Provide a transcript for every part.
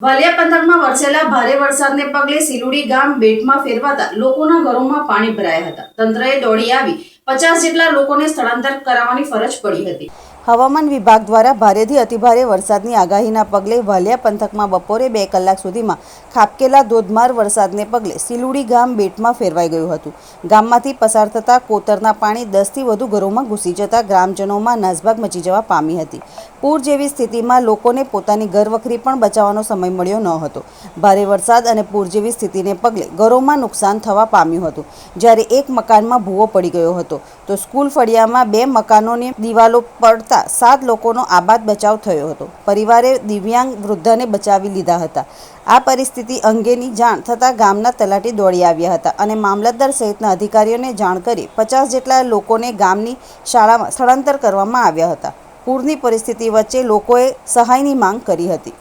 વાલિયા પંથકમાં વરસેલા ભારે વરસાદને પગલે સિલુડી ગામ બેટમાં ફેરવાતા લોકોના ઘરોમાં પાણી ભરાયા હતા। તંત્રએ દોડી આવી 50 જેટલા લોકોને સ્થળાંતર કરાવવાની ફરજ પડી હતી। હવામાન વિભાગ દ્વારા ભારેથી અતિભારે વરસાદની આગાહીના પગલે વાલિયા પંથકમાં બપોરે 2 કલાક સુધીમાં ખાબકેલા ધોધમાર વરસાદને પગલે સિલુડી ગામ બેટમાં ફેરવાઈ ગયું હતું। ગામમાંથી પસાર થતા કોતરના પાણી 10થી વધુ ઘરોમાં ઘૂસી જતા ગ્રામજનોમાં નાસભાગ મચી જવા પામી હતી। પૂર જેવી સ્થિતિમાં લોકોને પોતાની ઘરવખરી પણ બચાવવાનો સમય મળ્યો ન હતો। ભારે વરસાદ અને પૂર જેવી સ્થિતિને પગલે ઘરોમાં નુકસાન થવા પામ્યું હતું। જ્યારે એક મકાનમાં ભૂવો પડી ગયો હતો તો સ્કૂલ ફળિયામાં 2 મકાનોની દિવાલો પડતા 7 લોકોનો આબાદ બચાવ થયો હતો। પરિવારે દિવ્યાંગ વૃદ્ધને બચાવી લીધા હતા। આ પરિસ્થિતિ અંગેની જાણ થતાં ગામના તલાટી દોડી આવ્યા હતા અને મામલતદાર સહિતના અધિકારીઓને જાણ કરી 50 જેટલા લોકોને ગામની શાળામાં સ્થળાંતર કરવામાં આવ્યા હતા। પૂરની પરિસ્થિતિ વચ્ચે લોકોએ સહાયની માંગ કરી હતી।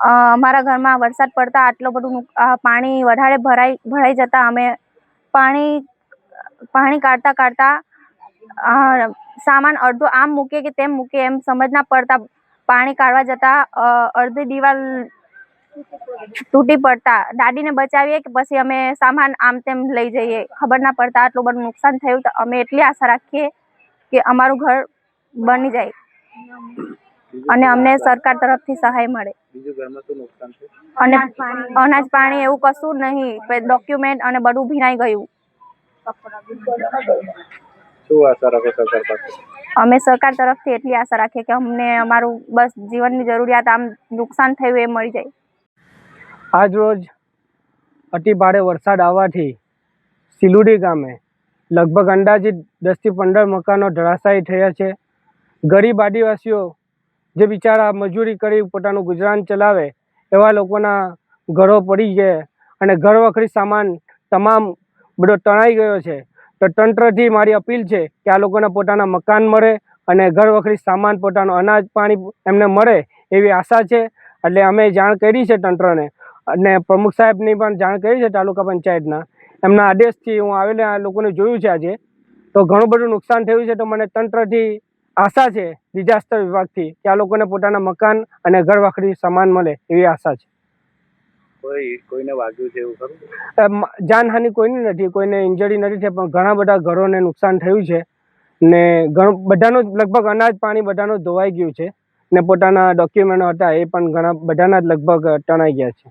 અમારા ઘરમાં વરસાદ પડતા આટલું બધું પાણી વધારે ભરાઈ જતા અમે પાણી કાઢતા સામાન અડધો આમ મૂકે કે તેમ મૂકે એમ સમજ ના પડતા પાણી કાઢવા જતા અડધી દિવાલ તૂટી પડતા દાદીને બચાવીએ કે પછી અમે સામાન આમ તેમ લઈ જઈએ ખબર ના પડતા આટલું બધું નુકસાન થયું। તો અમે એટલી આશા રાખીએ કે અમારું ઘર બની જાય અને અમને સરકાર તરફથી સહાય મળે। અને અનાજ પાણી એવું કશું નહીં, ડોક્યુમેન્ટ અને બધું ભીનાઈ ગયું। અમે સરકાર તરફથી એટલી આશા રાખીએ કે અમને અમારું બસ જીવનની જરૂરિયાત આમ નુકસાન થયું એ મળી જાય। આજ રોજ અતિ ભારે વરસાદ આવવાથી સિલુડી ગામે લગભગ અંદાજિત 10 થી 15 મકાનો ધરાશાયી થયા છે। ગરીબ આદિવાસીઓ જે બિચારા મજૂરી કરી પોતાનું ગુજરાન ચલાવે એવા લોકોના ઘરો પડી ગયા અને ઘરવખરી સામાન તમામ બધો તણાઈ ગયો છે। તો તંત્રથી મારી અપીલ છે કે આ લોકોને પોતાના મકાન મળે અને ઘરવખરી સામાન પોતાનો અનાજ પાણી એમને મળે એવી આશા છે। એટલે અમે જાણ કરી છે તંત્રને અને પ્રમુખ સાહેબની પણ જાણ કરી છે તાલુકા પંચાયતના। એમના આદેશથી હું આવેલા આ લોકોને જોયું છે આજે તો ઘણું બધું નુકસાન થયું છે। તો મને તંત્રથી આશા છે ડિઝાસ્ટર વિભાગથી કે આ લોકોને પોતાના મકાન અને ઘરવખરી સામાન મળે એવી આશા છે। કોઈને વાગ્યું છે એવું ખરું? જાનહાનિ કોઈની નથી, કોઈને ઇન્જરી નથી થઈ, પણ ઘણા બધા ઘરોને નુકસાન થયું છે ને બધાનું લગભગ અનાજ પાણી બધાનું ધોવાઈ ગયું છે ને પોતાના ડોક્યુમેન્ટો હતા એ પણ ઘણા બધાના જ લગભગ તણાઈ ગયા છે।